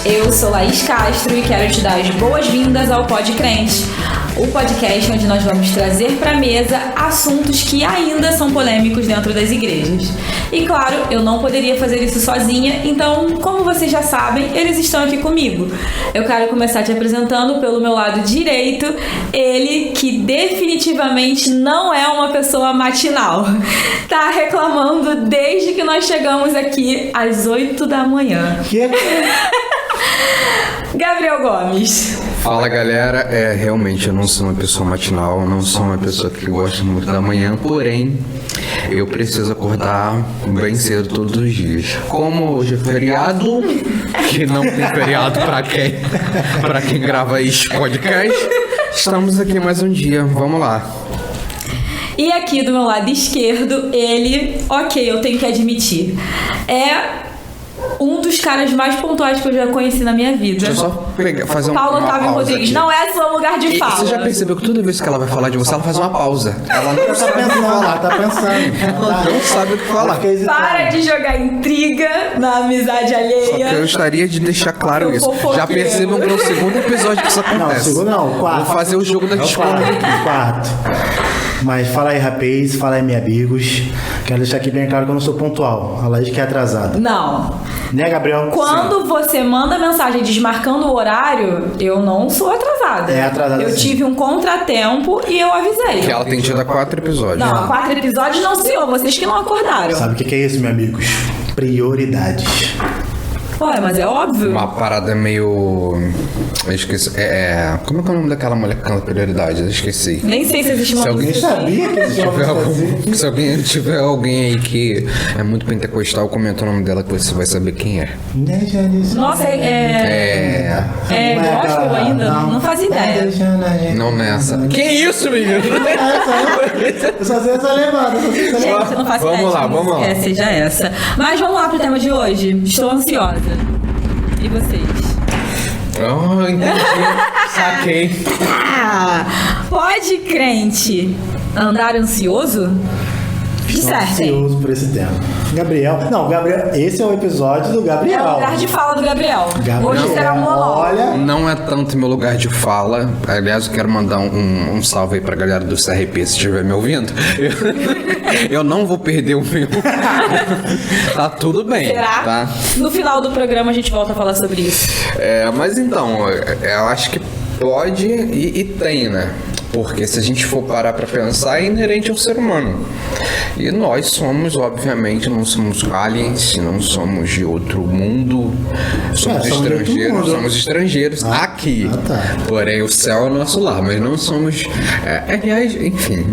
Eu sou Laís Castro e quero te dar as boas-vindas ao Pod Crente, o podcast onde nós vamos trazer para a mesa assuntos que ainda são polêmicos dentro das igrejas. E claro, eu não poderia fazer isso sozinha, então, como vocês já sabem, eles estão aqui comigo. Eu quero começar te apresentando pelo meu lado direito, ele que definitivamente não é uma pessoa matinal. Tá reclamando desde que nós chegamos aqui às 8 da manhã. Que? Gabriel Gomes. Fala, galera, realmente eu não sou uma pessoa matinal, eu não sou uma pessoa que gosta muito da manhã, porém eu preciso acordar bem cedo todos os dias. Como hoje é feriado, que não tem feriado pra quem grava esse podcast, estamos aqui mais um dia, vamos lá. E aqui do meu lado esquerdo, ele, eu tenho que admitir, é um dos caras mais pontuais que eu já conheci na minha vida. Deixa eu só fazer Paulo uma Otávio pausa Rodrigues, aqui. não é seu lugar de fala. Você já percebeu que toda vez que ela vai falar de você, ela faz uma pausa. Ela não Ela tá pensando, ela tá pensando. Ela não sabe o que falar. Para de jogar intriga na amizade Só que eu alheia. gostaria de deixar claro isso. Já percebam que é o segundo episódio que isso Não, acontece. segundo não, quarto. Vou fazer o jogo da discórdia aqui. Quarto. Mas fala aí, rapaz, fala aí, meus amigos. Quero deixar aqui bem claro que eu não sou pontual. A Laís que é atrasada. Não. Né, Gabriel? Quando você manda mensagem desmarcando o horário, eu não sou atrasada. É atrasada, Eu sim. tive um contratempo e eu avisei. Que ela tem tido 4 episódios. Não, 4 episódios não, senhor. Vocês que não acordaram. Sabe o que é isso, meus amigos? Prioridades. Ué, mas é óbvio. Uma parada meio... Eu esqueci. Como é que é o nome daquela mulher que canta prioridade? Eu esqueci. Nem sei se existe uma Se alguém música assim. Sabia que esse homem fazia? Se tiver alguém aí que é muito pentecostal, comenta o nome dela que você vai saber quem é. Né, já disse. Nossa, é Não é gospel aquela- ainda? Não fazia ideia. Não nessa. Que isso, menino? Eu só sei essa levada. Gente, eu não faço Vamos ideia. lá, de vamos música lá. Seja essa. Mas vamos lá pro tema de hoje. Estou ansiosa. E vocês? Oh, entendi. Saquei. Pode, crente, andar ansioso? Estou Dissertem. ansioso por esse tema. Gabriel. Esse é o episódio do É Gabriel. o lugar de fala do Gabriel. Gabriel. Hoje será um monólogo. Olha. Não é tanto meu lugar de fala. Aliás, eu quero mandar um salve aí pra galera do CRP, se estiver me ouvindo. Eu não vou perder o meu. Tá tudo bem. Será? Tá? No final do programa a gente volta a falar sobre isso. Mas então, eu acho que pode e tem, né? Porque se a gente for parar pra pensar, é inerente ao ser humano. E nós somos, obviamente, não somos aliens, não somos de outro mundo, somos somos de outro estrangeiros, mundo. somos estrangeiros aqui. tá. Porém, o céu é o nosso lar, mas não somos. Aliás, enfim.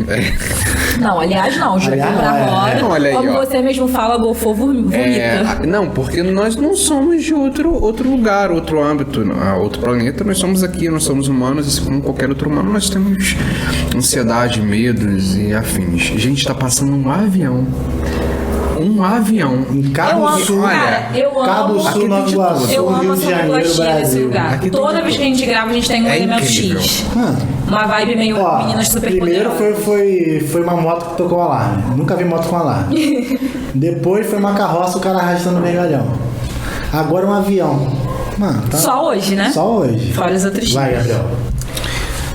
Não, aliás não. Joguei Aliás, pra não, fora. Não, olha aí, Como ó. você mesmo fala, golfou, vomita. Não, porque nós não somos de outro lugar, outro âmbito, outro planeta. Nós somos aqui, nós somos humanos, assim como qualquer outro humano, nós temos ansiedade, medos e afins. Gente, tá passando um avião. Em Cabo Eu amo, Sul. cara, eu Cabo amo. Sul, Nova Iguaçu, Eu amo Rio a de Janeiro, sonoplastia desse Brasil. lugar. Aqui tem Toda de vez que a tudo. gente grava, a gente tem um É elemento incrível. X. Uma vibe meio Ó, meninas super primeiro poderosas. foi uma moto que tocou alarme. Nunca vi moto com alarme. Depois foi uma carroça, o cara arrastando o vergalhão. Agora um avião. Mano, tá... Só hoje, né? Só hoje. Fora os outros Vai, dias. Gabriel.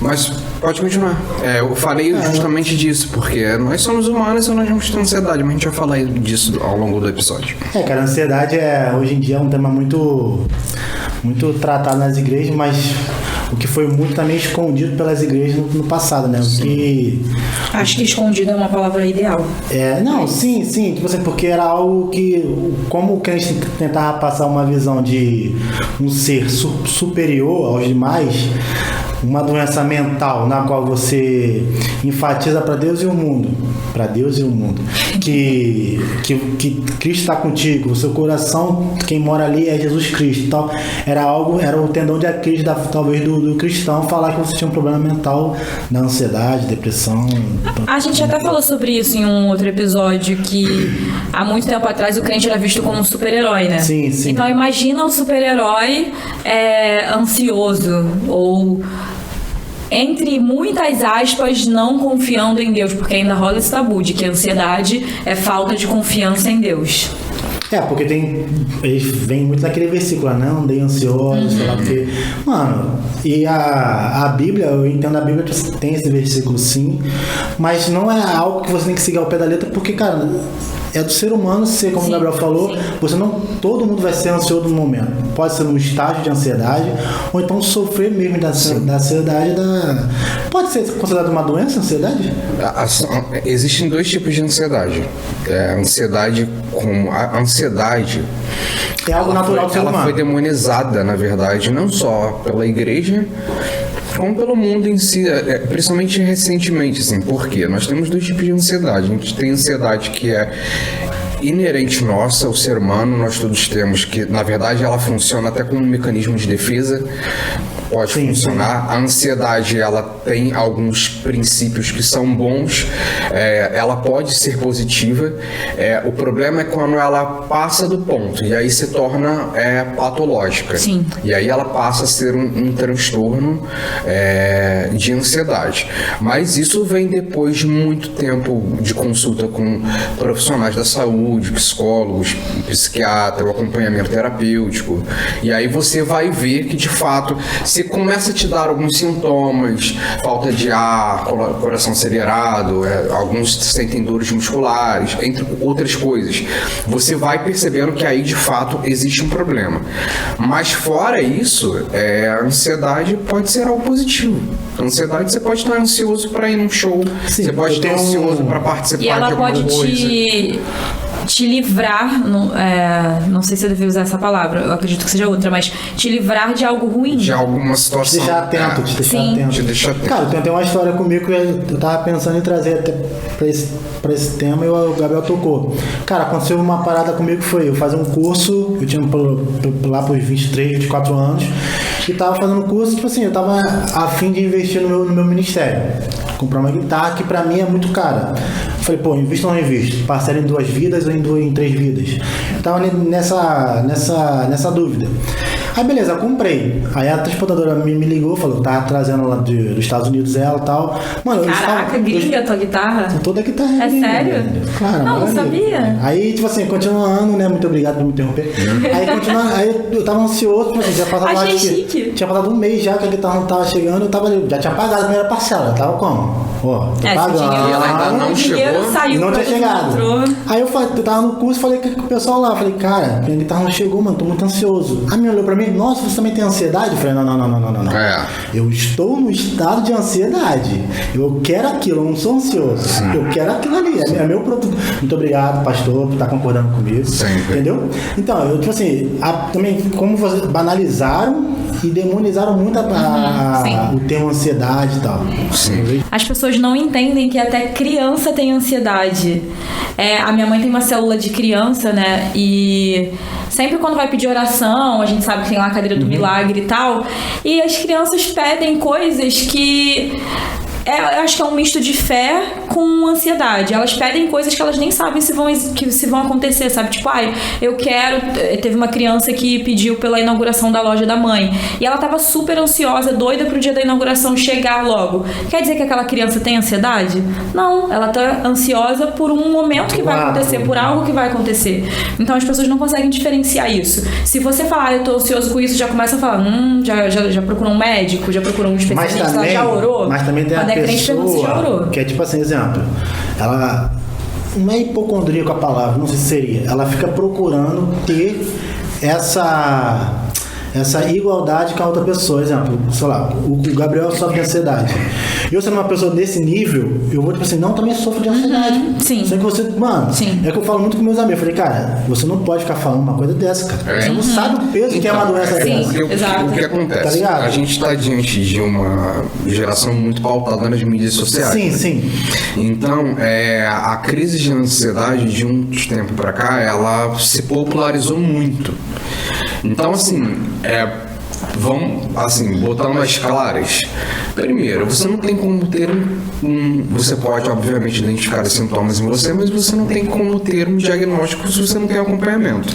Mas pode continuar. Eu falei justamente disso, porque nós somos humanos e nós vamos ter ansiedade, mas a gente vai falar disso ao longo do episódio. Cara, a ansiedade hoje em dia é um tema muito tratado nas igrejas, mas o que foi muito também escondido pelas igrejas no passado, né? O que... Acho que escondido é uma palavra ideal. Sim, tipo assim, porque era algo que, como o crente tentava passar uma visão de um ser superior aos demais, uma doença mental na qual você enfatiza para Deus e o mundo, que Cristo está contigo, o seu coração, quem mora ali é Jesus Cristo, tal. Era o tendão de Aquiles talvez do cristão falar que você tinha um problema mental, da ansiedade, depressão. A gente até falou sobre isso em um outro episódio, que há muito tempo atrás o crente era visto como um super-herói, né? Sim. Então imagina um super-herói ansioso ou, entre muitas aspas, não confiando em Deus, porque ainda rola esse tabu de que a ansiedade é falta de confiança em Deus. Porque eles vêm muito naquele versículo, não andei ansioso, sei lá, porque, mano, e a Bíblia, eu entendo a Bíblia que tem esse versículo sim, mas não é algo que você tem que seguir ao pé da letra, porque, cara, é do ser humano ser, como o Gabriel falou, todo mundo vai ser ansioso no momento. Pode ser num estágio de ansiedade, ou então sofrer mesmo da ansiedade. Pode ser considerado uma doença, a ansiedade? Existem dois tipos de ansiedade. A ansiedade é algo natural do ser humano. Ela foi demonizada, na verdade, não só pela igreja, como pelo mundo em si, principalmente recentemente, assim. Por quê? Nós temos dois tipos de ansiedade. A gente tem ansiedade que é inerente nossa, o ser humano, nós todos temos, que na verdade ela funciona até como um mecanismo de defesa. Pode funcionar. A ansiedade, ela tem alguns princípios que são bons, ela pode ser positiva, o problema é quando ela passa do ponto, e aí se torna patológica. Sim. E aí ela passa a ser um transtorno de ansiedade. Mas isso vem depois de muito tempo de consulta com profissionais da saúde, psicólogos, psiquiatra, o acompanhamento terapêutico, e aí você vai ver que de fato se começa a te dar alguns sintomas, falta de ar, coração acelerado, alguns sentem dores musculares, entre outras coisas. Você vai percebendo que aí de fato existe um problema. Mas fora isso, a ansiedade pode ser algo positivo. A ansiedade, você pode estar ansioso para ir num show, você pode estar ansioso para participar de alguma coisa. E ela pode te livrar, não sei se eu deveria usar essa palavra, eu acredito que seja outra, mas te livrar de algo ruim. De alguma situação. Te deixar atento, Te deixar atento. Cara, tem até uma história comigo que eu tava pensando em trazer até pra esse tema e o Gabriel tocou. Cara, aconteceu uma parada comigo que foi eu fazer um curso, eu tinha lá pros 23, 24 anos, e tava fazendo um curso, tipo assim, eu tava a fim de investir no meu ministério. Comprar uma guitarra que pra mim é muito cara. Falei, invisto ou não invisto? Parcela em 2 vidas ou em 3 vidas? Eu tava nessa dúvida. Aí beleza, eu comprei. Aí a transportadora me ligou, falou que tava trazendo lá dos Estados Unidos ela e tal. Mano, caraca, gringa a tua guitarra? Toda a guitarra é gringa, sério? Velho. Claro, não sabia. Aí, tipo assim, continuando, né? Muito obrigado por me interromper. Aí eu tava ansioso, tipo assim, já passado Achei chique. Tinha passado um mês já que a guitarra não tava chegando, eu tava ali, já tinha pagado a primeira parcela, eu tava como? Pagando. E ela ainda não chegou. Saiu, não tinha chegado. Aí eu tava no curso, falei com o pessoal lá, falei, cara, minha guitarra não chegou, mano, tô muito ansioso. A minha olhou pra mim, nossa, você também tem ansiedade? Eu falei, não. Eu estou no estado de ansiedade. Eu quero aquilo, eu não sou ansioso. Eu quero aquilo ali, é meu produto. Muito obrigado, pastor, por estar concordando comigo. Sempre. Entendeu? Então, eu, tipo assim, também, como vocês banalizaram e demonizaram muito o termo ansiedade e tal. Sim. As pessoas não entendem que até criança tem ansiedade. A minha mãe tem uma célula de criança, né? E sempre quando vai pedir oração, a gente sabe que tem lá a cadeira do milagre e tal, e as crianças pedem coisas que... eu acho que é um misto de fé com ansiedade. Elas pedem coisas que elas nem sabem se vão acontecer, sabe? Tipo, eu quero... Teve uma criança que pediu pela inauguração da loja da mãe. E ela tava super ansiosa, doida pro dia da inauguração chegar logo. Quer dizer que aquela criança tem ansiedade? Não, ela tá ansiosa por um momento que vai acontecer, por algo que vai acontecer. Então as pessoas não conseguem diferenciar isso. Se você falar, eu tô ansioso com isso, já começa a falar, já procurou um médico, já procurou um especialista, ela já orou? Mas também tem a pessoa que é tipo assim, exemplo, ela não é hipocondríaca a palavra, não sei se seria, ela fica procurando ter essa igualdade com a outra pessoa. Exemplo, sei lá, o Gabriel sofre de ansiedade. Eu sendo uma pessoa desse nível, eu vou tipo assim, não, também sofro de ansiedade. Sim. Só que você, mano, Sim. é que eu falo muito com meus amigos. Eu falei, cara, você não pode ficar falando uma coisa dessa, cara. Você não sabe o peso que é uma doença dessa. Exato. O que acontece? Tá ligado? A gente está diante de uma geração muito pautada nas mídias sociais. Sim, sim. Então, a crise de ansiedade de um tempo para cá, ela se popularizou muito. Então, assim, vamos, assim, botando as claras. Primeiro, você não tem como ter você pode, obviamente, identificar os sintomas em você, mas você não tem como ter um diagnóstico se você não tem acompanhamento.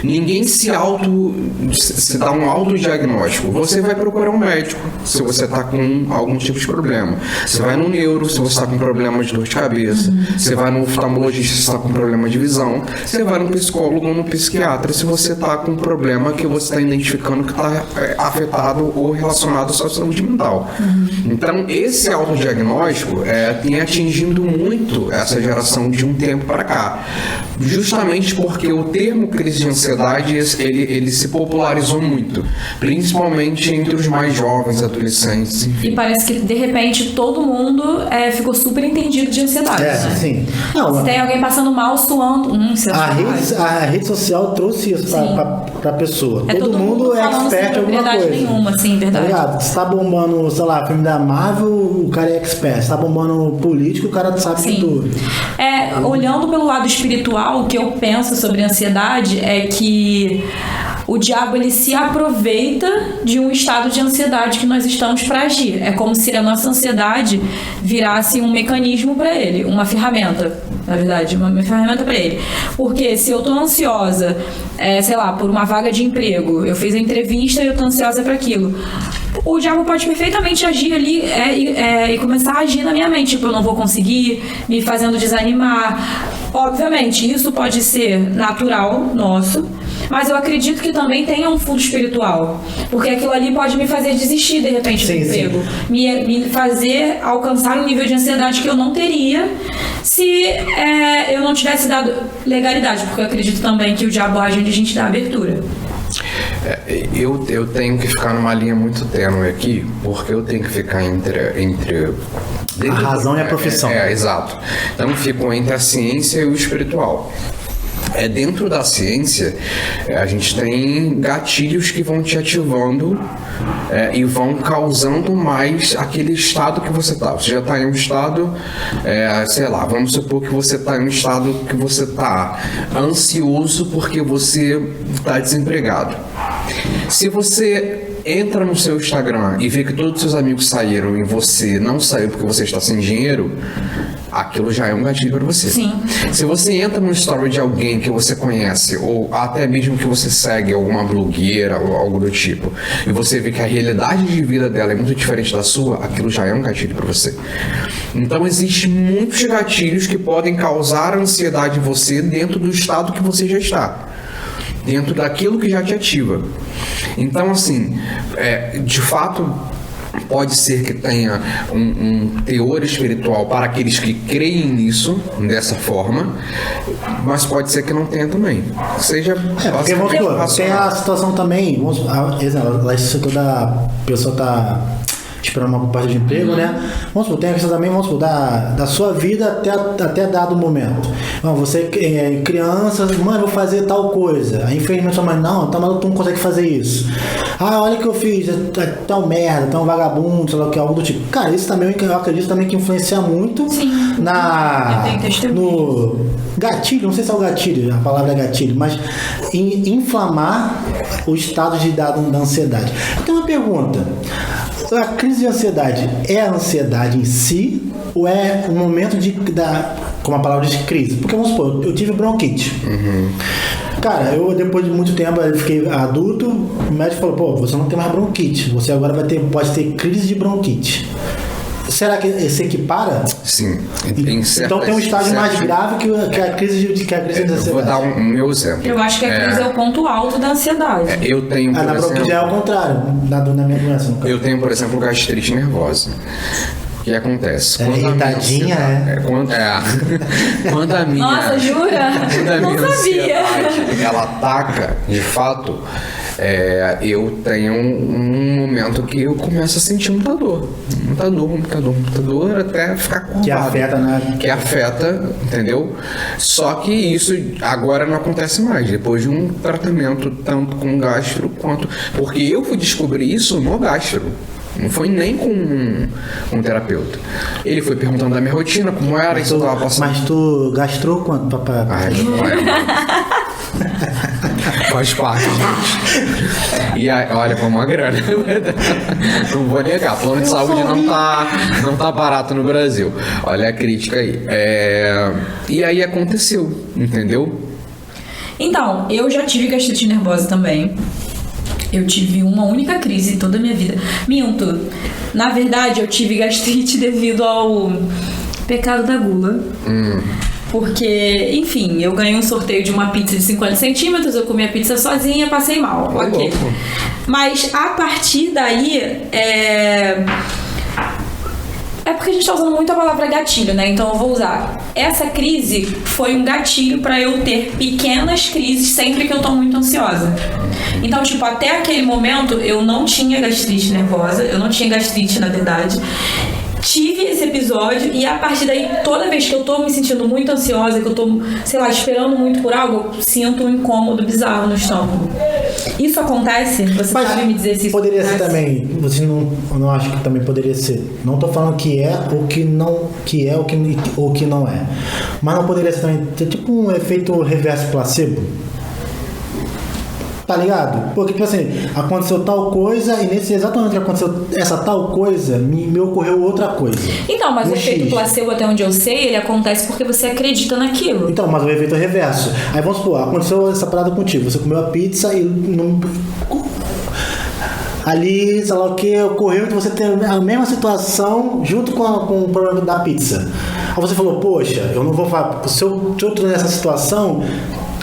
Ninguém se dá um autodiagnóstico. Você vai procurar um médico se você está com algum tipo de problema. Você vai no neuro se você está com problema de dor de cabeça. Você vai no oftalmologista se está com problema de visão. Você vai no psicólogo ou no psiquiatra se você está com um problema que você está identificando que está afetado ou relacionado à sua saúde mental. Então, esse autodiagnóstico tem atingido muito essa geração de um tempo para cá. Justamente porque o termo crise de ansiedade, ele se popularizou muito. Principalmente entre os mais jovens, adolescentes. Enfim. E parece que, de repente, todo mundo ficou super entendido de ansiedade. Sim. Não, se tem alguém passando mal, suando... a rede social trouxe isso pra pessoa. Todo mundo é expert em alguma coisa. Nenhuma, sim, verdade. Tá ligado? Se tá bombando, sei lá, filme da Marvel, o cara é expert. Se tá bombando político, o cara sabe de tudo. Olhando pelo lado espiritual, o que eu penso sobre ansiedade é que o diabo, ele se aproveita de um estado de ansiedade que nós estamos para agir. É como se a nossa ansiedade virasse um mecanismo para ele, uma ferramenta, na verdade, uma ferramenta para ele. Porque se eu tô ansiosa, sei lá, por uma vaga de emprego, eu fiz a entrevista e eu tô ansiosa para aquilo, o diabo pode perfeitamente agir ali e começar a agir na minha mente. Tipo, eu não vou conseguir, me fazendo desanimar. Obviamente, isso pode ser natural nosso, mas eu acredito que também tenha um fundo espiritual, porque aquilo ali pode me fazer desistir de repente do emprego, me fazer alcançar um nível de ansiedade que eu não teria se eu não tivesse dado legalidade, porque eu acredito também que o diabo age onde a gente dá abertura. Eu tenho que ficar numa linha muito tênue aqui, porque eu tenho que ficar entre a razão e a profissão. Exato. Então eu fico entre a ciência e o espiritual. Dentro da ciência, a gente tem gatilhos que vão te ativando e vão causando mais aquele estado que você está. Você já está em um estado, sei lá, vamos supor que você está em um estado que você está ansioso porque você está desempregado. Se você entra no seu Instagram e vê que todos os seus amigos saíram e você não saiu porque você está sem dinheiro, aquilo já é um gatilho para você. Sim. Se você entra no story de alguém que você conhece, ou até mesmo que você segue alguma blogueira ou algo do tipo, e você vê que a realidade de vida dela é muito diferente da sua, aquilo já é um gatilho para você. Então existem muitos gatilhos que podem causar ansiedade em você dentro do estado que você já está, dentro daquilo que já te ativa. Então, assim, de fato, pode ser que tenha um teor espiritual para aqueles que creem nisso, dessa forma, mas pode ser que não tenha também. Seja... porque, vamos supor, tem a situação também, exemplo, lá isso da pessoa tá esperando uma proposta de emprego, né? Vamos supor, tem a questão também, vamos supor, da sua vida até dado momento. Não, você é criança, mãe, vou fazer tal coisa. Aí infelizmente sua mãe, não, tá maluco, tu não consegue fazer isso. Olha o que eu fiz, tal merda, tal vagabundo, sei lá o que, algo do tipo. Cara, isso também eu acredito também que influencia muito no gatilho, não sei se é o gatilho, a palavra é gatilho, mas inflamar o estado da ansiedade. Eu tenho uma pergunta. A crise de ansiedade é a ansiedade em si ou é um momento como a palavra de crise? Porque vamos supor, eu tive bronquite. Cara, eu depois de muito tempo, eu fiquei adulto, o médico falou, pô, você não tem mais bronquite, você agora pode ter crise de bronquite. Será que se equipara? Sim. Então tem um estágio mais grave que a crise de ansiedade. Eu vou dar um meu exemplo. Eu acho que a crise é o ponto alto da ansiedade. Eu tenho, por na bronquite já é o contrário, na minha doença. Eu tenho, por exemplo, gastrite nervosa. O que acontece? Irritadinha, Quando a minha... Nossa, jura? Quando a minha não sabia. Ela ataca, de fato, eu tenho um momento que eu começo a sentir muita dor, até ficar curvado. Que afeta, né? Que afeta, entendeu? Só que isso agora não acontece mais, depois de um tratamento tanto com gastro quanto... Porque eu fui descobrir isso no gastro. Não foi nem com um terapeuta. Ele foi perguntando da minha rotina, como era, isso eu tava passando. Mas tu gastou quanto, papai? Ai, não é. Faz parte, gente. E aí, olha, foi uma grana. Não vou negar. Plano de saúde não tá barato no Brasil. Olha a crítica aí. E aí aconteceu, entendeu? Então, eu já tive gastrite nervosa também. Eu tive uma única crise toda a minha vida. Minto. Na verdade, eu tive gastrite devido ao pecado da gula. Porque, enfim, eu ganhei um sorteio de uma pizza de 50 centímetros, eu comi a pizza sozinha, passei mal. Ok. Mas a partir daí, é porque a gente tá usando muito a palavra gatilho, né? Então eu vou usar. Essa crise foi um gatilho pra eu ter pequenas crises sempre que eu tô muito ansiosa. Então, tipo, até aquele momento eu não tinha gastrite nervosa, eu não tinha gastrite, na verdade. Tive esse episódio e a partir daí, toda vez que eu tô me sentindo muito ansiosa, que eu tô, sei lá, esperando muito por algo, eu sinto um incômodo bizarro no estômago. Isso acontece? Você sabe me dizer se isso poderia acontece? ser também, você não acha que também poderia ser? Não tô falando que é ou que não, que é ou que não é. Mas não poderia ser também ter tipo um efeito reverso placebo? Tá ligado? Porque, tipo assim, aconteceu tal coisa e nesse exato momento que aconteceu essa tal coisa, me ocorreu outra coisa. Então, mas o efeito X. placebo, até onde eu sei, ele acontece porque você acredita naquilo. Então, mas o efeito é reverso. Aí vamos supor, aconteceu essa parada contigo, você comeu a pizza e não... Ali, sei lá o que, ocorreu de você ter a mesma situação junto com o problema da pizza. Aí você falou, poxa, eu não vou falar, se eu tô nessa situação,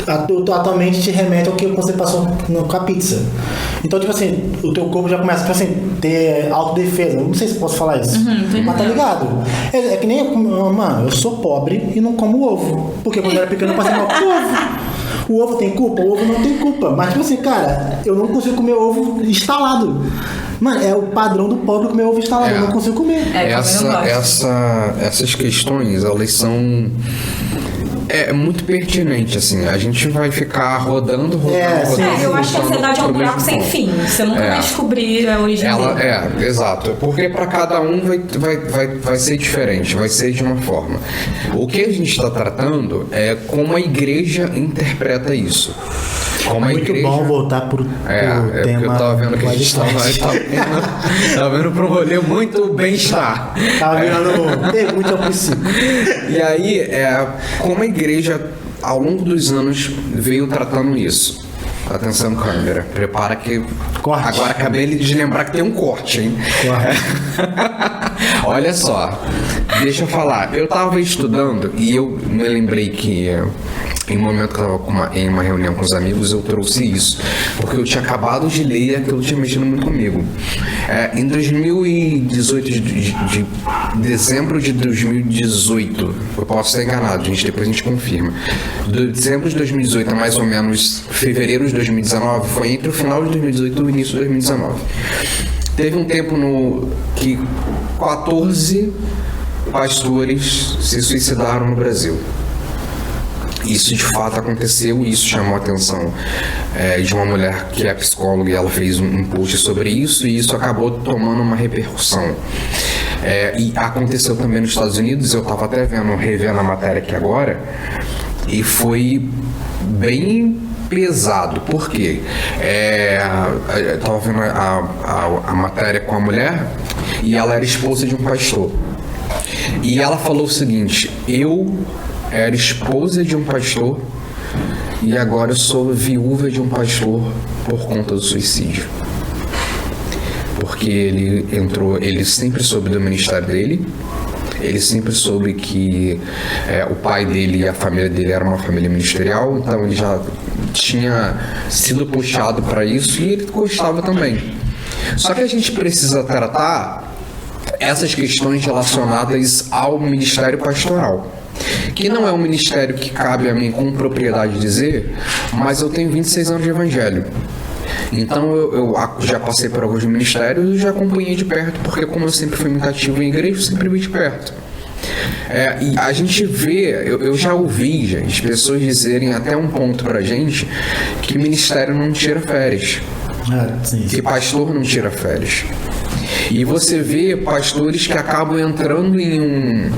atualmente te remete ao que você passou com a pizza. Então, tipo assim, o teu corpo já começa, tipo assim, ter autodefesa. Não sei se posso falar isso. Mas tá ligado? É que nem, mano, eu sou pobre e não como ovo. Porque quando eu era pequeno eu passei mal com ovo. O ovo tem culpa? O ovo não tem culpa. Mas, tipo assim, cara, eu não consigo comer ovo instalado. Mano, é o padrão do pobre comer ovo instalado. Eu não consigo comer. Essas questões, elas são... muito pertinente, assim. A gente vai ficar rodando. Eu acho que a ansiedade é um buraco sem fim. Você nunca vai descobrir a origem dela. Exato. Porque para cada um vai ser diferente, vai ser de uma forma. O que a gente está tratando é como a igreja interpreta isso. Como a muito igreja... bom voltar pro tema. Porque eu tava vendo que a gente tava vendo para um rolê muito bem-estar. Tava virando pergunta ao princípio. E aí, como a igreja, ao longo dos anos, veio tratando isso. Atenção, câmera. Prepara que... Corte. Agora acabei de lembrar que tem um corte, hein? Olha só. Deixa eu falar. Eu tava estudando e eu me lembrei que... Em um momento que eu estava em uma reunião com os amigos, eu trouxe isso. Porque eu tinha acabado de ler e aquilo tinha mexido muito comigo. Em 2018, de dezembro de 2018, eu posso estar enganado, gente, depois a gente confirma. De dezembro de 2018 a mais ou menos fevereiro de 2019, foi entre o final de 2018 e o início de 2019. Teve um tempo que 14 pastores se suicidaram no Brasil. Isso de fato aconteceu e isso chamou a atenção de uma mulher que é psicóloga e ela fez um post sobre isso e isso acabou tomando uma repercussão. E aconteceu também nos Estados Unidos, eu estava até revendo a matéria aqui agora e foi bem pesado, por quê? Eu estava vendo a matéria com a mulher e ela era esposa de um pastor e ela falou o seguinte: eu era esposa de um pastor e agora eu sou viúva de um pastor por conta do suicídio. Porque ele sempre soube do ministério dele, ele sempre soube que o pai dele e a família dele era uma família ministerial, então ele já tinha sido puxado para isso e ele gostava também. Só que a gente precisa tratar essas questões relacionadas ao ministério pastoral, que não é um ministério que cabe a mim com propriedade dizer, mas eu tenho 26 anos de evangelho. Então eu já passei por alguns ministérios e já acompanhei de perto, porque como eu sempre fui muito ativo em igreja, eu sempre vi de perto. E a gente vê, eu já ouvi, gente, pessoas dizerem até um ponto pra gente que ministério não tira férias, Sim. que pastor não tira férias. E você vê pastores que acabam entrando em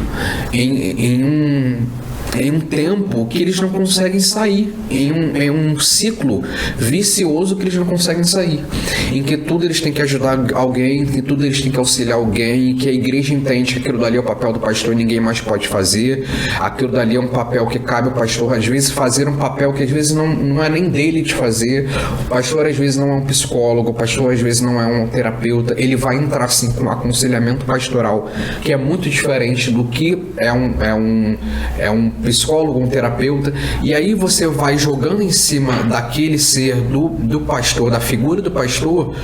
um tempo que eles não conseguem sair, em um ciclo vicioso que eles não conseguem sair, em que tudo eles têm que ajudar alguém, em que tudo eles têm que auxiliar alguém, que a igreja entende que aquilo dali é o papel do pastor e ninguém mais pode fazer, aquilo dali é um papel que cabe ao pastor, às vezes fazer um papel que às vezes não é nem dele de fazer. O pastor às vezes não é um psicólogo, o pastor às vezes não é um terapeuta, ele vai entrar sim com um aconselhamento pastoral, que é muito diferente do que é um psicólogo, um terapeuta, e aí você vai jogando em cima daquele ser do pastor, da figura do pastor,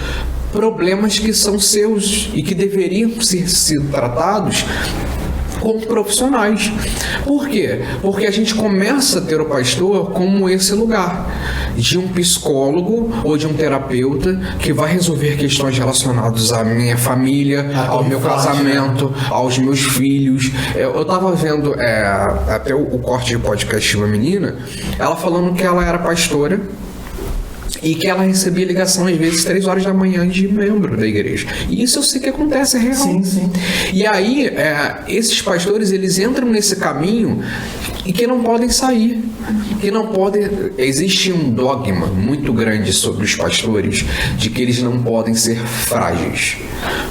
problemas que são seus e que deveriam ser tratados como profissionais. Por quê? Porque a gente começa a ter o pastor como esse lugar de um psicólogo ou de um terapeuta que vai resolver questões relacionadas à minha família, ao meu casamento, aos meus filhos. Eu tava vendo até o corte de podcast de uma menina, ela falando que ela era pastora e que ela recebia ligação às vezes 3 horas da manhã de membro da igreja. E isso eu sei que acontece, é real. Sim, sim. E aí, esses pastores, eles entram nesse caminho e que não podem sair. Que não podem... Existe um dogma muito grande sobre os pastores de que eles não podem ser frágeis.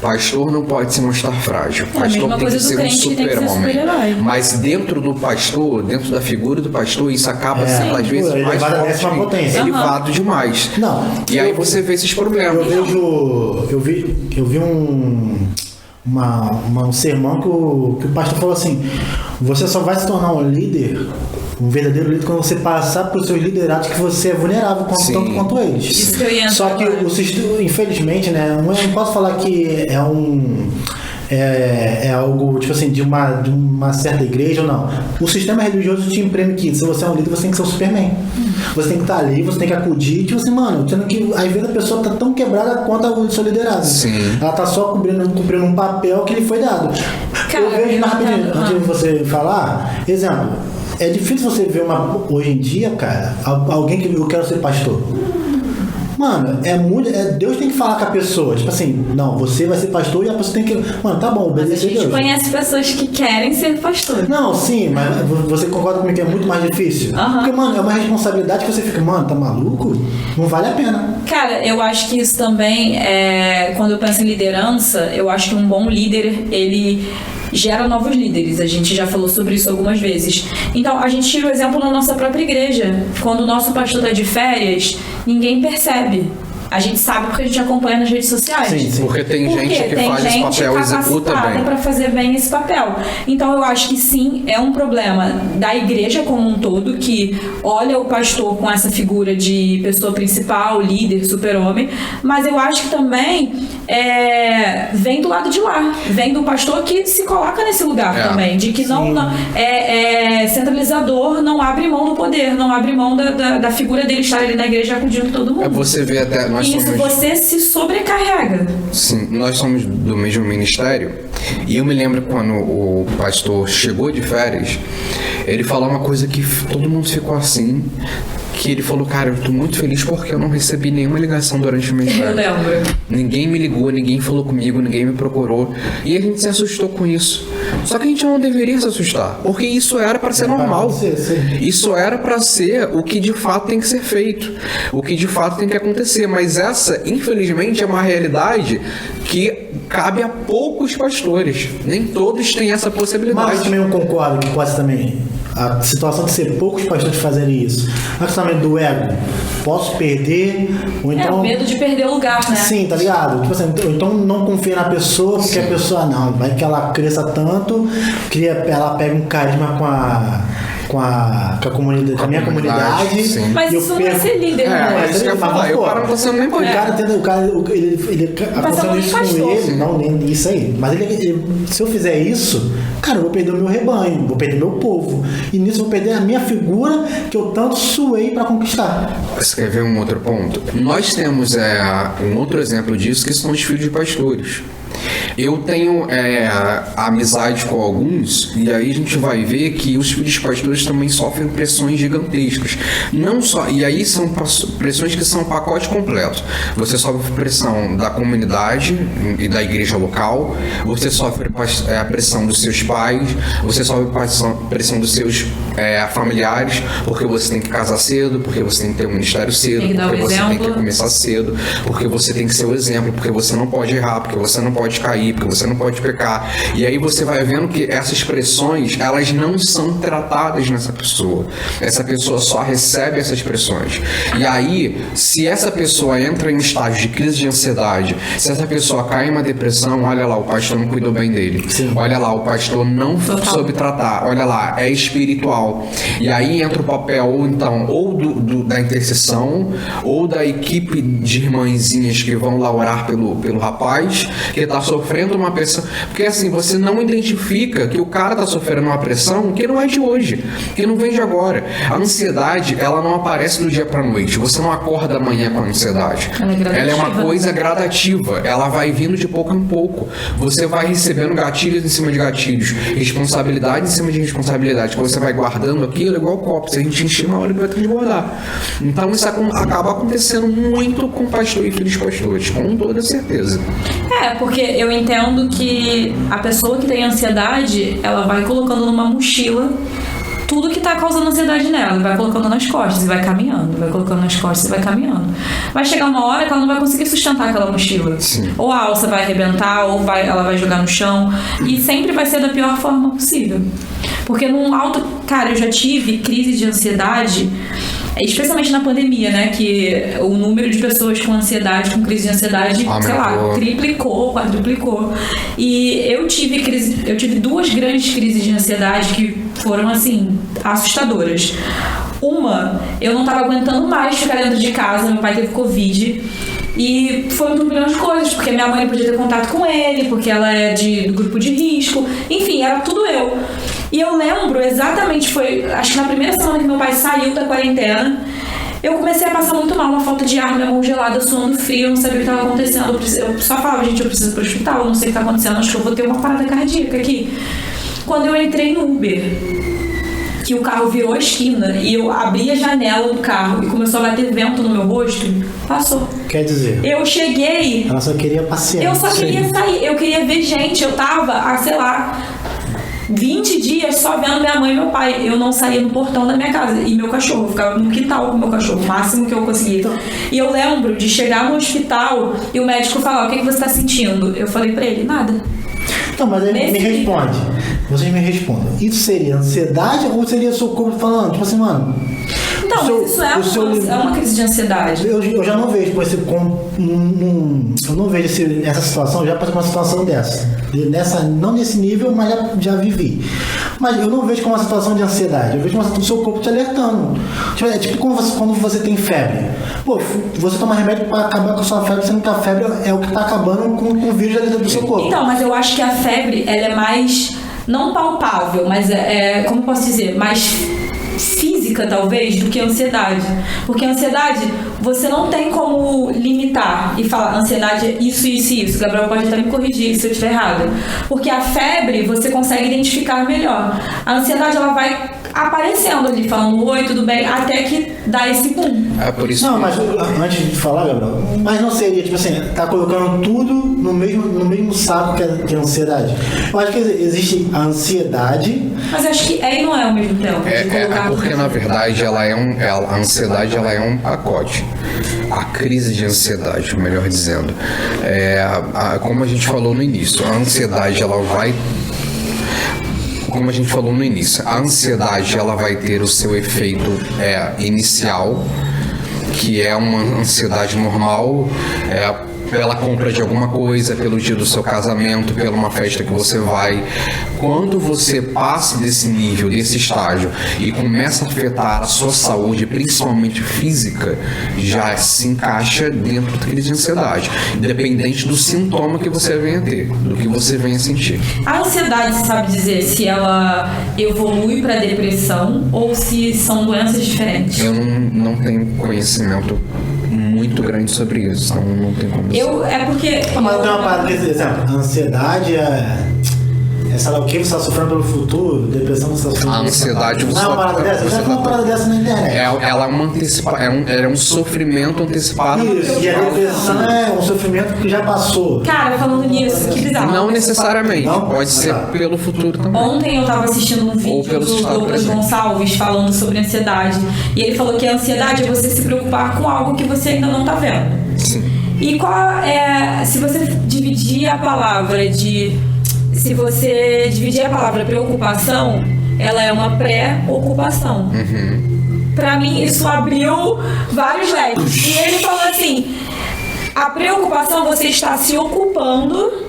Pastor não pode se mostrar frágil. Pastor tem que ser um super-homem. Mas dentro do pastor, dentro da figura do pastor, isso acaba sendo às vezes mais forte, elevado demais. Não, e aí você vê esses problemas. Eu vi um sermão que o pastor falou assim: você só vai se tornar um líder, um verdadeiro líder, quando você passar para os seus liderados que você é vulnerável tanto quanto eles. Isso que eu ia Só que o sistema, infelizmente, né, não posso falar que é algo, tipo assim, de uma certa igreja ou não. O sistema religioso te imprime que se você é um líder, você tem que ser o Superman. Você tem que estar ali, você tem que acudir, tipo assim, mano, sendo que às vezes a pessoa tá tão quebrada quanto o seu liderado. Sim. Ela tá só cumprindo um papel que lhe foi dado. Eu vejo, rapidinho, antes de você falar, exemplo, é difícil você ver hoje em dia, cara, alguém que eu quero ser pastor. Mano, Deus tem que falar com a pessoa. Tipo assim, não, você vai ser pastor e a pessoa tem que... Mano, tá bom, mas a gente Deus. conhece pessoas que querem ser pastor. Não, sim, mas você concorda comigo que é muito mais difícil? Porque, mano, é uma responsabilidade que você fica, mano, tá maluco? Não vale a pena. Cara, eu acho que isso também quando eu penso em liderança, eu acho que um bom líder, ele gera novos líderes. A gente já falou sobre isso algumas vezes. Então, a gente tira o exemplo na nossa própria igreja. Quando o nosso pastor tá de férias, ninguém percebe. A gente sabe porque a gente acompanha nas redes sociais. Sim. Porque tem gente que faz esse papel e executa bem. Para fazer bem esse papel. Então eu acho que sim, é um problema da igreja como um todo, que olha o pastor com essa figura de pessoa principal, líder, super-homem, mas eu acho que também vem do lado de lá. Vem do pastor que se coloca nesse lugar também, de que não é centralizador, não abre mão do poder, não abre mão da figura dele estar ali na igreja acudindo todo mundo. Você vê até... Você se sobrecarrega. Sim, nós somos do mesmo ministério e eu me lembro quando o pastor chegou de férias, ele falou uma coisa que todo mundo ficou assim, que ele falou, cara, eu tô muito feliz porque eu não recebi nenhuma ligação durante o ministério. Eu lembro. Ninguém me ligou, ninguém falou comigo, ninguém me procurou. E a gente se assustou com isso. Só que a gente não deveria se assustar, porque isso era para ser normal. Isso era para ser o que de fato tem que ser feito, o que de fato tem que acontecer. Mas essa, infelizmente, é uma realidade que cabe a poucos pastores. Nem todos têm essa possibilidade. Mas também eu concordo que pode também a situação de ser poucos pastores fazerem isso. A questão do ego. Posso perder, ou então... o medo de perder o lugar, né? Sim, tá ligado? Tipo assim, então não confia na pessoa, porque a pessoa não, vai que ela cresça tanto, que ela pega um carisma com a comunidade, com a minha comunidade. Sim. Mas e isso não é ser líder, É, não. isso que eu ia falar. O cara não tá sendo nem O cara, entendeu? O cara, ele acontecendo isso com ele, não, nem isso aí. Mas se eu fizer isso, cara, eu vou perder o meu rebanho, vou perder meu povo. E nisso eu vou perder a minha figura que eu tanto suei pra conquistar. Você quer ver um outro ponto? Nós temos um outro exemplo disso, que são os filhos de pastores. Eu tenho amizade com alguns, e aí a gente vai ver que os filhos de pastores também sofrem pressões gigantescas. Não só, e aí são pressões que são um pacote completo. Você sofre pressão da comunidade e da igreja local, você sofre a pressão dos seus pais, você sofre pressão dos seus familiares, porque você tem que casar cedo, porque você tem que ter um ministério cedo, porque você tem que começar cedo, porque você tem que ser o exemplo, porque você não pode errar, porque você não pode cair, porque você não pode pecar. E aí você vai vendo que essas pressões, elas não são tratadas nessa pessoa. Essa pessoa só recebe essas pressões. E aí, se essa pessoa entra em um estágio de crise de ansiedade, se essa pessoa cai em uma depressão, olha lá, o pastor não cuidou bem dele. Sim. Olha lá, o pastor não soube tratar. Olha lá, é espiritual. E aí entra o papel, ou da intercessão, ou da equipe de irmãzinhas que vão lá orar pelo rapaz, que está sofrendo uma pressão. Porque assim, você não identifica que o cara está sofrendo uma pressão que não é de hoje, que não vem de agora. A ansiedade, ela não aparece do dia para noite. Você não acorda amanhã com a ansiedade. Ela é uma coisa gradativa. Ela vai vindo de pouco em pouco. Você vai recebendo gatilhos em cima de gatilhos, responsabilidade em cima de responsabilidade, que você vai guardando aquilo igual copo. Se a gente encher, uma hora ele vai transbordar. Então isso acaba acontecendo muito com pastor e filhos de pastores, com toda certeza. Porque eu entendo que a pessoa que tem ansiedade, ela vai colocando numa mochila tudo que tá causando ansiedade nela, e vai colocando nas costas e vai caminhando, vai colocando nas costas e vai caminhando. Vai chegar uma hora que ela não vai conseguir sustentar aquela mochila. Sim. Ou a alça vai arrebentar, ou ela vai jogar no chão, e sempre vai ser da pior forma possível. Porque cara, eu já tive crise de ansiedade, especialmente na pandemia, né, que o número de pessoas com ansiedade, com crise de ansiedade, triplicou, quadruplicou. E eu tive 2 grandes crises de ansiedade que foram, assim, assustadoras. Uma, eu não tava aguentando mais ficar dentro de casa, meu pai teve Covid, e foram por milhões de coisas, porque minha mãe não podia ter contato com ele, porque ela é do grupo de risco, enfim, era tudo eu. E eu lembro exatamente, acho que na primeira semana que meu pai saiu da quarentena, eu comecei a passar muito mal, uma falta de ar, minha mão gelada, suando frio, eu não sabia o que estava acontecendo. Eu só falava, gente, eu preciso ir pro hospital, eu não sei o que está acontecendo, acho que eu vou ter uma parada cardíaca aqui. Quando eu entrei no Uber, que o carro virou a esquina e eu abri a janela do carro e começou a bater vento no meu rosto, passou. Quer dizer, eu cheguei... Ela só queria passear. Eu só queria sair, eu queria ver gente, eu tava, sei lá, 20 dias só vendo minha mãe e meu pai. Eu não saía no portão da minha casa. E meu cachorro, eu ficava no quintal com meu cachorro, o máximo que eu conseguia. E eu lembro de chegar no hospital e o médico falar, o que você tá sentindo? Eu falei pra ele, nada. Então, mas aí me responde. Vocês me respondam. Isso seria ansiedade ou seria seu corpo falando? Tipo assim, mano... Então, mas isso é uma crise de ansiedade. Eu já não vejo eu não vejo essa situação, eu já passei por uma situação dessa. Não nesse nível, mas já vivi. Mas eu não vejo como uma situação de ansiedade, eu vejo como o seu corpo te alertando. É tipo quando você tem febre. Pô, você toma remédio para acabar com a sua febre, sendo que a febre é o que está acabando com o vírus dentro do seu corpo. Então, mas eu acho que a febre, ela é mais, não palpável, mas como eu posso dizer, mais física talvez do que a ansiedade, porque a ansiedade você não tem como limitar e falar ansiedade é isso, isso e isso. O Gabriel pode até me corrigir se eu estiver errada, porque a febre você consegue identificar melhor. A ansiedade ela vai aparecendo ali, falando oi, tudo bem, até que dá esse boom. É por isso. Não, mas antes de falar, Gabriel, mas não seria, tipo assim, tá colocando tudo no mesmo saco que a ansiedade. Eu acho que existe a ansiedade. Mas eu acho que e não é ao mesmo tempo. Porque na verdade a ansiedade ela é um pacote. A crise de ansiedade, melhor dizendo. Como a gente falou no início, a ansiedade ela vai. Como a gente falou no início, a ansiedade ela vai ter o seu efeito inicial, que é uma ansiedade normal, pela compra de alguma coisa, pelo dia do seu casamento, pela uma festa que você vai. Quando você passa desse nível, desse estágio e começa a afetar a sua saúde, principalmente física, já se encaixa dentro da crise de ansiedade, independente do sintoma que você venha ter, do que você venha sentir. A ansiedade, você sabe dizer se ela evolui para depressão ou se são doenças diferentes? Eu não tenho conhecimento muito grande sobre isso, então não tem como dizer. É porque... Mas eu tenho uma parada que, exemplo, a ansiedade é sei lá o que você está sofrendo pelo futuro, depressão você está sofrendo. A ansiedade não é uma parada dessa? Eu já vi uma parada dessa na internet. Ela é uma é um sofrimento antecipado. Isso, e a depressão é um sofrimento que já passou. Cara, falando nisso, que bizarro. Não necessariamente, Não? pode ser pelo futuro também. Ontem eu tava assistindo um vídeo do Douglas Gonçalves falando sobre ansiedade. E ele falou que a ansiedade é você se preocupar com algo que você ainda não tá vendo. Sim. E se você dividir a palavra preocupação, ela é uma pré-ocupação. Pra mim, isso abriu vários leques. E ele falou assim, a preocupação, você está se ocupando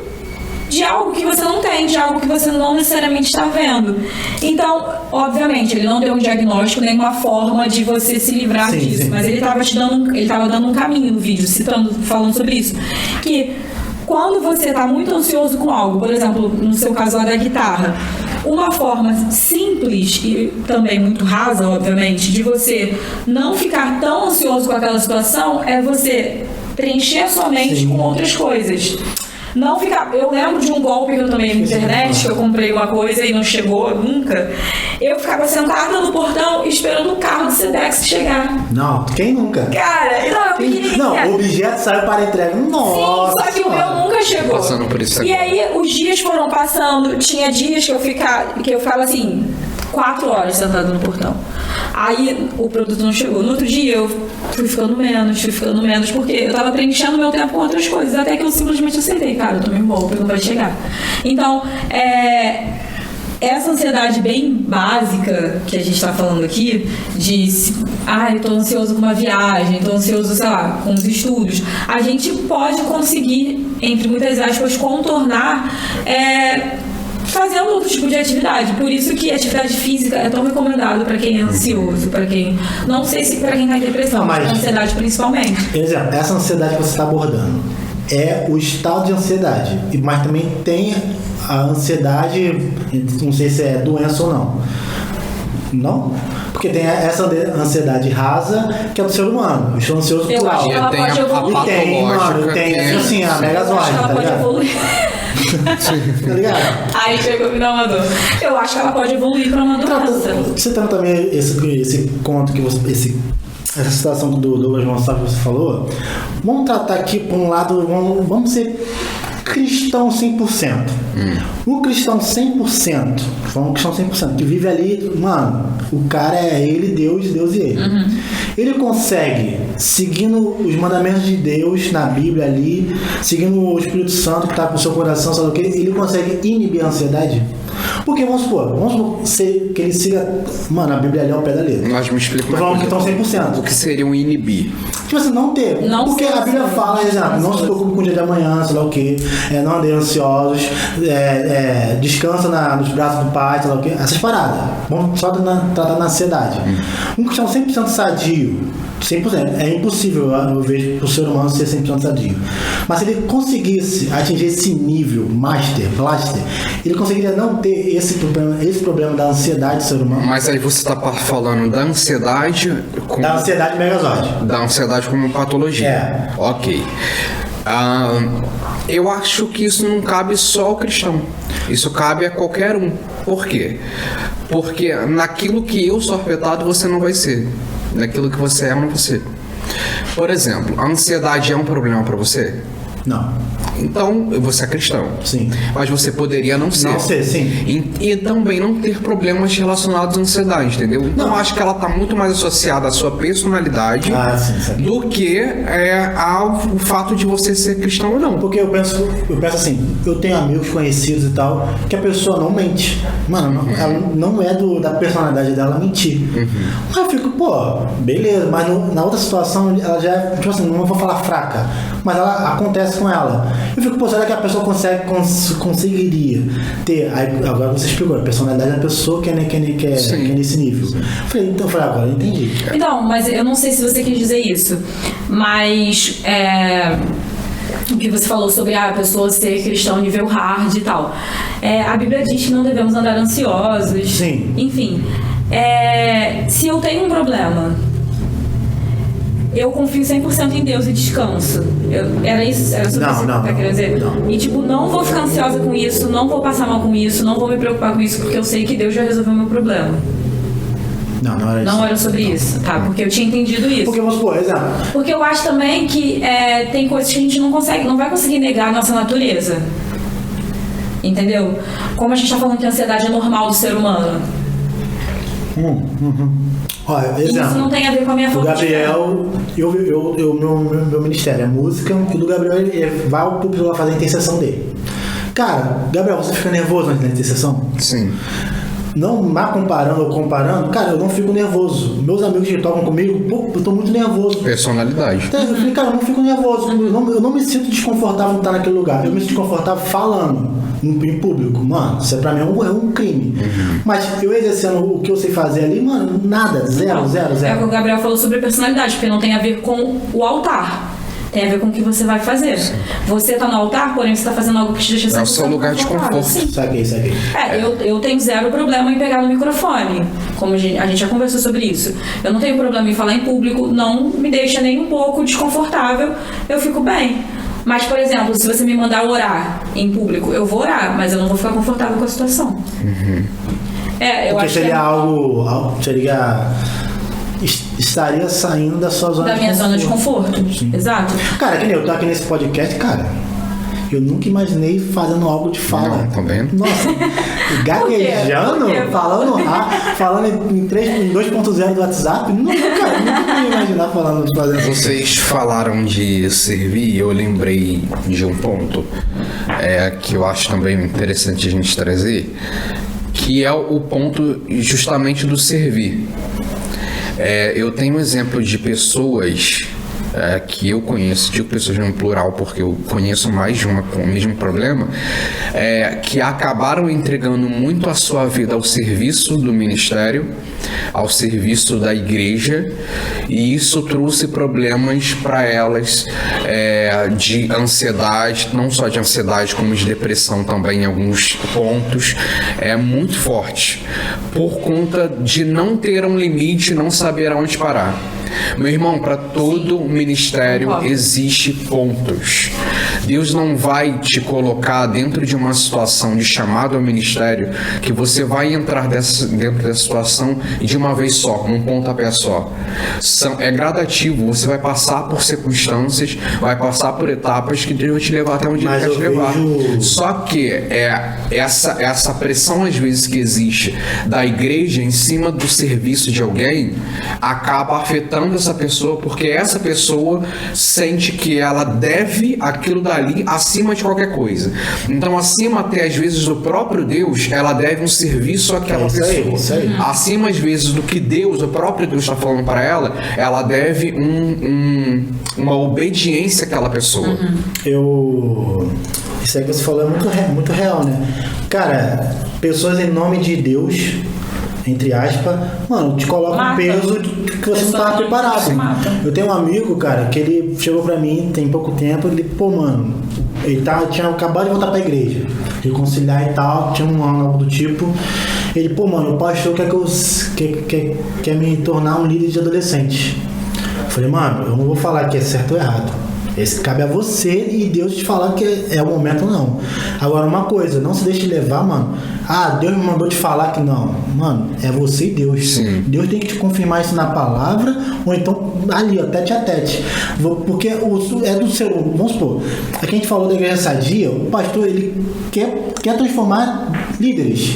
de algo que você não tem, de algo que você não necessariamente está vendo. Então, obviamente, ele não deu um diagnóstico, nem uma forma de você se livrar disso, sim. Mas ele estava dando um caminho no vídeo, falando sobre isso. Que quando você está muito ansioso com algo, por exemplo, no seu caso lá da guitarra, uma forma simples e também muito rasa, obviamente, de você não ficar tão ansioso com aquela situação é você preencher a sua mente com outras coisas. Não ficar... Eu lembro de um golpe que eu tomei na internet, que eu comprei uma coisa e não chegou nunca. Eu ficava sentada no portão esperando o carro do Sedex chegar. Não, quem nunca? Cara, não, o objeto saiu para entrega. Nossa! Sim, só que o meu nunca chegou. Passando por isso e aí os dias foram passando. Tinha dias que eu ficava assim, 4 horas sentada no portão. Aí o produto não chegou. No outro dia eu fui ficando menos, porque eu tava preenchendo meu tempo com outras coisas, até que eu simplesmente aceitei, cara, eu tomei um golpe, não vai chegar. Então, essa ansiedade bem básica que a gente tá falando aqui, eu tô ansioso com uma viagem, tô ansioso, sei lá, com os estudos, a gente pode conseguir, entre muitas aspas, contornar fazendo outro tipo de atividade. Por isso que a atividade física é tão recomendado para quem é ansioso, para quem... Não sei se para quem tá em depressão, mas ansiedade principalmente. Por exemplo, essa ansiedade que você está abordando é o estado de ansiedade, mas também tem a ansiedade, não sei se é doença ou não. Não? Porque tem essa ansiedade rasa, que é do ser humano. Eu estou ansioso por algo. Ela pode evoluir. Tem assim, a megazóide, ela pode evoluir. Tá ligado? Aí chegou me dar uma dor. Eu acho que ela pode evoluir para uma doença. Citando também esse conto que essa situação do Douglas Gonçalves que você falou, vamos tratar aqui por um lado, vamos ser cristão 100%. O cristão 100%, falando cristão 100%, que vive ali, mano, o cara é ele, Deus e ele. Ele consegue, seguindo os mandamentos de Deus na Bíblia ali, seguindo o Espírito Santo que está com o seu coração, sabe o que? Ele consegue inibir a ansiedade? Porque vamos supor que ele siga, mano, a Bíblia ali ao pé da letra. Mas me explica. Tô falando que estão 100%. O que seria um inibir? Tipo assim, não ter. Porque a Bíblia fala, exemplo, não se preocupe com o dia de amanhã, sei lá o que, não andem ansiosos, descansa nos braços do Pai, sei lá o que, essas paradas. Vamos só tratar na ansiedade. Um cristão 100% sadio, 100%, é impossível, eu vejo, o ser humano ser 100% sadio. Mas se ele conseguisse atingir esse nível, blaster, ele conseguiria não ter esse problema da ansiedade do ser humano. Mas aí você está falando da ansiedade... Da ansiedade megazóide. Da ansiedade como patologia. Ok. Eu acho que isso não cabe só ao cristão. Isso cabe a qualquer um. Por quê? Porque naquilo que eu sou afetado, você não vai ser. Naquilo que você é, não você. Por exemplo, a ansiedade é um problema para você? Não. Então, você é cristão. Sim. Mas você poderia não ser. Não ser, sim. E também não ter problemas relacionados à ansiedade, entendeu? Então, eu acho que ela está muito mais associada à sua personalidade do que ao fato de você ser cristão ou não. Porque eu penso assim, eu tenho amigos conhecidos e tal, que a pessoa não mente. Mano, ela não é da personalidade dela mentir. Mas eu fico, beleza, mas na outra situação ela já é, tipo assim, não vou falar fraca, mas ela acontece com ela. Eu fico, pô, será que a pessoa conseguiria ter, aí, agora você explicou, a personalidade da pessoa que é nesse nível. Eu falei, agora eu entendi. Então, mas eu não sei se você quis dizer isso, mas o que você falou sobre a pessoa ser cristão nível hard e tal. A Bíblia diz que não devemos andar ansiosos. Sim. Enfim, se eu tenho um problema, eu confio 100% em Deus e descanso. Era isso? Era isso que você tá querendo dizer? Não. E tipo, não vou ficar ansiosa com isso, não vou passar mal com isso, não vou me preocupar com isso, porque eu sei que Deus já resolveu o meu problema. Não era isso. Não era sobre isso, tá? Porque eu tinha entendido isso. Porque, vamos supor, exemplo. Porque eu acho também que tem coisas que a gente não vai conseguir negar a nossa natureza. Entendeu? Como a gente tá falando que a ansiedade é normal do ser humano. Olha, exemplo, isso não tem a ver com a minha o Gabriel, meu ministério é música, e o do Gabriel ele vai ao público lá fazer a intercessão dele. Cara, Gabriel, você fica nervoso antes da intercessão? Sim. Não comparando ou comparando, cara, eu não fico nervoso. Meus amigos que tocam comigo, pô, eu tô muito nervoso. Personalidade. Então, eu falei, cara, eu não fico nervoso. Eu não me sinto desconfortável em estar naquele lugar. Eu me sinto desconfortável falando em público. Mano, isso pra mim é um crime. Mas eu exercendo o que eu sei fazer ali, mano, nada. Zero. É o que o Gabriel falou sobre personalidade, porque não tem a ver com o altar. Tem a ver com o que você vai fazer. Você tá no altar, porém você tá fazendo algo que te deixa... É o seu lugar de conforto. Saquei. Eu tenho zero problema em pegar no microfone. Como a gente já conversou sobre isso. Eu não tenho problema em falar em público, não me deixa nem um pouco desconfortável. Eu fico bem. Mas, por exemplo, se você me mandar orar em público, eu vou orar, mas eu não vou ficar confortável com a situação. Eu porque acho seria que algo... estaria saindo da sua zona da minha zona de conforto. Sim. Exato. Cara, que nem eu tô aqui nesse podcast, cara. Eu nunca imaginei fazendo algo de fala. Não, tá vendo? Nossa, gaguejando, falando em 2.0 do WhatsApp. Nunca ia imaginar fazendo isso. Vocês falaram de servir e eu lembrei de um ponto que eu acho também interessante a gente trazer, que é o ponto justamente do servir. Eu tenho um exemplo de pessoas que eu conheço, digo pessoas no plural porque eu conheço mais de uma com o mesmo problema, que acabaram entregando muito a sua vida ao serviço do ministério, ao serviço da igreja, e isso trouxe problemas para elas de ansiedade, não só de ansiedade como de depressão também em alguns pontos, muito forte, por conta de não ter um limite, não saber aonde parar. Meu irmão, para todo ministério existe pontos. Deus não vai te colocar dentro de uma situação de chamado ao ministério que você vai entrar dentro dessa situação de uma vez só, com um pontapé só. É gradativo, você vai passar por circunstâncias, vai passar por etapas que Deus vai te levar até onde Ele quer te levar. Só que essa pressão às vezes que existe da igreja em cima do serviço de alguém acaba afetando essa pessoa, porque essa pessoa sente que ela deve aquilo dali acima de qualquer coisa. Então, acima até às vezes do próprio Deus, ela deve um serviço àquela pessoa. Isso aí. Acima às vezes do que Deus, o próprio Deus está falando para ela deve uma obediência àquela pessoa. Isso aí que você falou é muito real, né? Cara, pessoas em nome de Deus, entre aspas, mano, te coloca um peso que você não tava preparado. Eu tenho um amigo, cara, que ele chegou pra mim tem pouco tempo, ele, ele tinha acabado de voltar pra igreja, reconciliar e tal, tinha um ano, algo do tipo. Ele, o pastor quer me tornar um líder de adolescente. Eu falei, mano, eu não vou falar que é certo ou errado. Esse cabe a você e Deus te falar que é o momento, não. Agora, uma coisa, não se deixe levar, mano. Deus me mandou te falar que não. Mano, é você e Deus. Sim. Deus tem que te confirmar isso na palavra, ou então ali, ó, tete a tete. Porque é do seu... Vamos supor, aqui a gente falou da igreja sadia, o pastor, ele quer transformar líderes.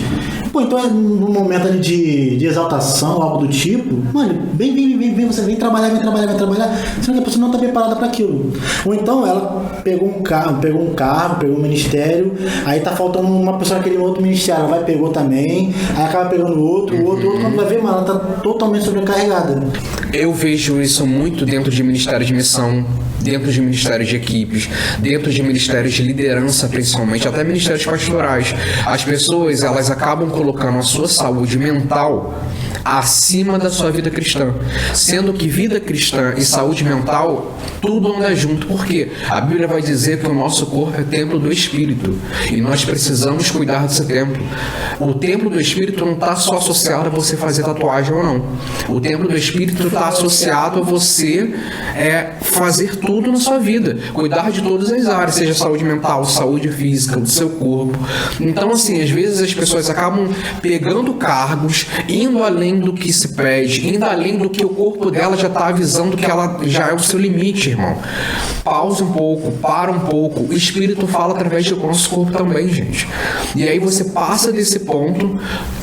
Então num momento ali de exaltação, algo do tipo, mano, vem, você vem trabalhar, sendo que a pessoa não está preparada para aquilo. Ou então ela pegou um carro, pegou um ministério, aí tá faltando uma pessoa naquele outro ministério, ela pegou também, aí acaba pegando outro, quando vai ver, mano, ela tá totalmente sobrecarregada. Eu vejo isso muito dentro de ministério de missão, dentro de ministérios de equipes, dentro de ministérios de liderança principalmente, até ministérios pastorais. As pessoas, elas acabam colocando a sua saúde mental acima da sua vida cristã, sendo que vida cristã e saúde mental tudo anda junto, porque a Bíblia vai dizer que o nosso corpo é templo do Espírito e nós precisamos cuidar desse templo. O templo do Espírito não está só associado a você fazer tatuagem ou não. O templo do Espírito está associado a você fazer tudo na sua vida, cuidar de todas as áreas, seja saúde mental, saúde física, do seu corpo. Então, assim, às vezes as pessoas acabam pegando cargos, indo além do que se pede, indo além do que o corpo dela já está avisando que ela já é o seu limite, irmão. Pausa um pouco, para um pouco. O Espírito fala através do nosso corpo também, gente. E aí você passa desse ponto,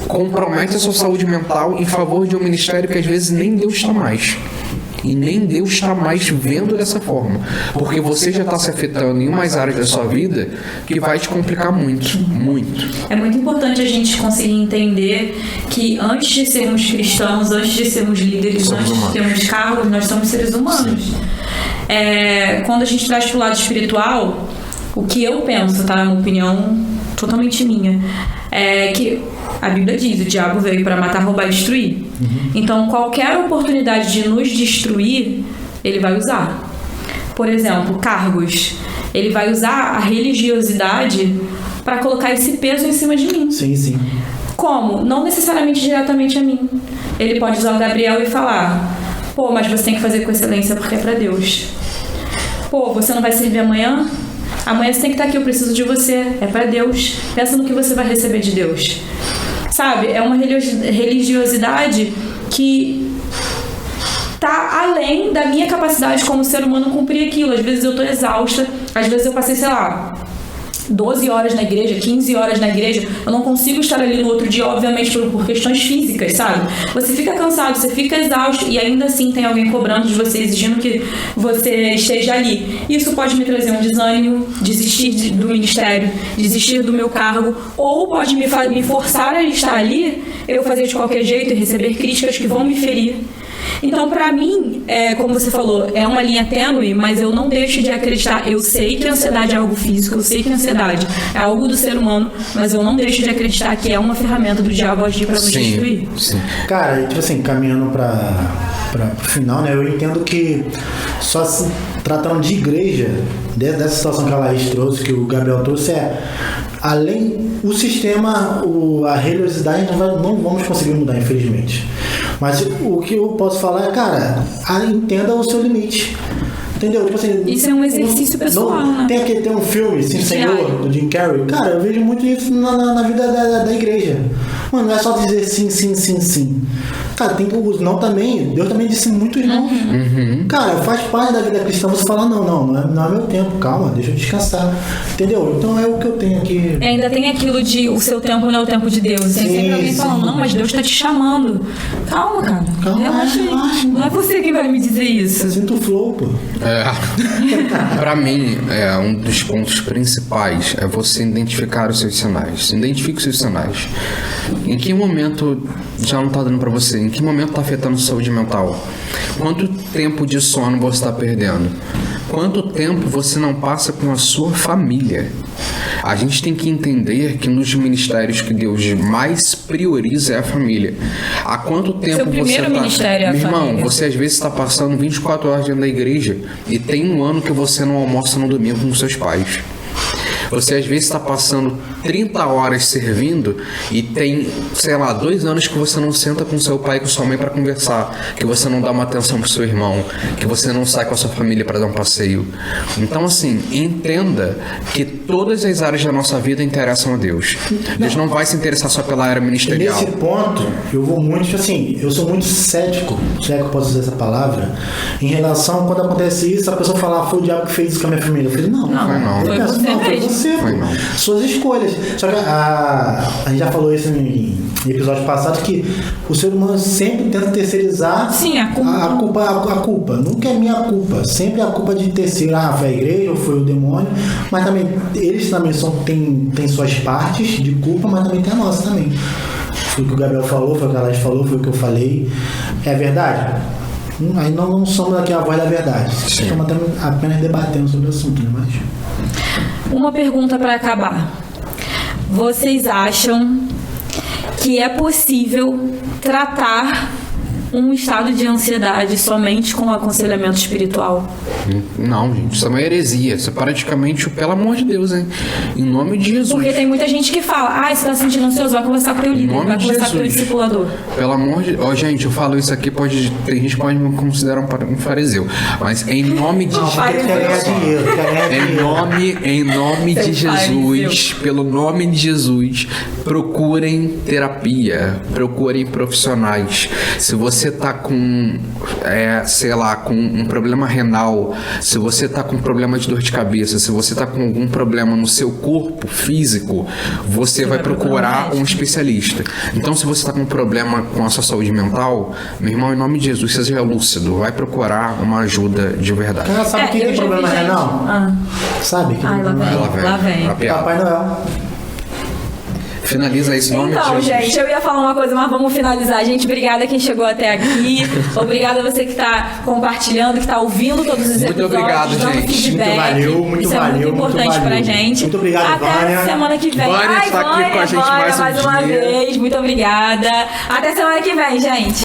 compromete a sua saúde mental em favor de um ministério que às vezes nem Deus está mais. E nem Deus está mais vendo dessa forma. Porque você já está se afetando em umas áreas da sua vida que vai te complicar muito, muito. É muito importante a gente conseguir entender que antes de sermos cristãos, antes de sermos líderes, antes de termos cargos, nós somos seres humanos. Quando a gente traz para o lado espiritual, o que eu penso, tá? Uma opinião totalmente minha, é que a Bíblia diz, o diabo veio para matar, roubar e destruir. Então, qualquer oportunidade de nos destruir, ele vai usar. Por exemplo, cargos. Ele vai usar a religiosidade para colocar esse peso em cima de mim. Sim, sim. Como? Não necessariamente diretamente a mim. Ele pode usar o Gabriel e falar: pô, mas você tem que fazer com excelência porque é para Deus. Pô, você não vai servir amanhã? Amanhã você tem que estar aqui, eu preciso de você. É para Deus. Pensa no que você vai receber de Deus. Sabe? É uma religiosidade que tá além da minha capacidade como ser humano cumprir aquilo. Às vezes eu tô exausta, às vezes eu passei, sei lá, 12 horas na igreja, 15 horas na igreja, eu não consigo estar ali no outro dia, obviamente por questões físicas, sabe? Você fica cansado, você fica exausto e ainda assim tem alguém cobrando de você, exigindo que você esteja ali. Isso pode me trazer um desânimo, desistir do ministério, desistir do meu cargo, ou pode me forçar a estar ali, eu fazer de qualquer jeito e receber críticas que vão me ferir. Então, pra mim, como você falou, é uma linha tênue, mas eu não deixo de acreditar. Eu sei que a ansiedade é algo físico, eu sei que a ansiedade é algo do ser humano, mas eu não deixo de acreditar que é uma ferramenta do diabo agir pra nos destruir. Sim. Cara, tipo assim, caminhando para o final, né? Eu entendo que só se tratando de igreja, dessa situação que a Laís trouxe, que o Gabriel trouxe, além o sistema, a religiosidade não vamos conseguir mudar, infelizmente. Mas o que eu posso falar é, cara, entenda o seu limite. Entendeu? Tipo assim, isso é um exercício pessoal, né? Tem um filme, Sim Senhor, do Jim Carrey. Cara, eu vejo muito isso na vida da igreja. Mano, não é só dizer sim, sim, sim, sim. Cara, tem que o não também. Deus também disse muito não. Cara, faz parte da vida cristã você falar não é meu tempo, calma, deixa eu descansar. Entendeu? Então é o que eu tenho aqui. Ainda tem aquilo de o seu tempo não é o tempo de Deus. Tem sempre alguém falando, não, mas Deus tá te chamando. Calma, cara. Relaxa. Não é você que vai me dizer isso. Sinto o flow, pô. Pra mim, um dos pontos principais é você identificar os seus sinais. Identifique os seus sinais. Em que momento já não tá dando pra você? Em que momento tá afetando a saúde mental? Quanto tempo de sono você tá perdendo? Quanto tempo você não passa com a sua família? A gente tem que entender que nos ministérios que Deus mais prioriza é a família. Há quanto tempo seu primeiro você ministério é a Meu irmão, família. você às vezes está passando 24 horas dentro da igreja e tem um ano que você não almoça no domingo com seus pais. Você às vezes está passando 30 horas servindo e tem, sei lá, 2 anos que você não senta com seu pai e com sua mãe para conversar, que você não dá uma atenção pro seu irmão, que você não sai com a sua família para dar um passeio. Então, assim, entenda que todas as áreas da nossa vida interessam a Deus. Deus não vai se interessar só pela área ministerial. Nesse ponto, eu vou muito, assim, eu sou muito cético, se é que eu posso usar essa palavra, em relação a quando acontece isso, a pessoa fala, foi o diabo que fez isso com a minha família. Eu falei, não, foi você mesmo. Foi não. Suas escolhas. Só que a gente já falou isso em episódios passados, que o ser humano sempre tenta terceirizar a culpa. Nunca é minha culpa. Sempre é a culpa de terceiro. Foi a igreja ou foi o demônio. Mas também, eles também têm suas partes de culpa, mas também tem a nossa também. Foi o que o Gabriel falou, foi o que a Laís falou, foi o que eu falei. É verdade? Aí não somos aqui a voz da verdade. Estamos apenas debatendo sobre o assunto, né? Mas... Uma pergunta para acabar. Vocês acham que é possível tratar um estado de ansiedade somente com aconselhamento espiritual? Não, gente, isso é uma heresia. Isso é praticamente, pelo amor de Deus, hein? Em nome de Jesus. Porque tem muita gente que fala, você tá se sentindo ansioso, vai conversar com o teu líder, vai conversar com o teu discipulador. Pelo amor de Deus. Gente, eu falo isso aqui, tem gente que pode me considerar um fariseu. Mas em nome de Jesus. Em nome de Jesus, pelo nome de Jesus, procurem terapia, procurem profissionais. Se você tá com, com um problema renal, se você tá com um problema de dor de cabeça, se você tá com algum problema no seu corpo físico, você vai procurar um especialista. Então, se você tá com um problema com a sua saúde mental, meu irmão, em nome de Jesus, seja lúcido, vai procurar uma ajuda de verdade. Ela sabe que tem problema renal? Sabe? Lá vem. Papai Noel. Finaliza isso, nome Então, de Jesus. gente, eu ia falar uma coisa, mas vamos finalizar. Gente, obrigada a quem chegou até aqui. Obrigada a você que está compartilhando, que está ouvindo todos os episódios. Muito obrigado, dando gente. feedback. Muito Isso valeu, é muito importante pra gente. Muito obrigado, até Vânia. semana que vem. Vânia está aqui com a gente mais um uma dia. vez. Muito obrigada. Até semana que vem, gente.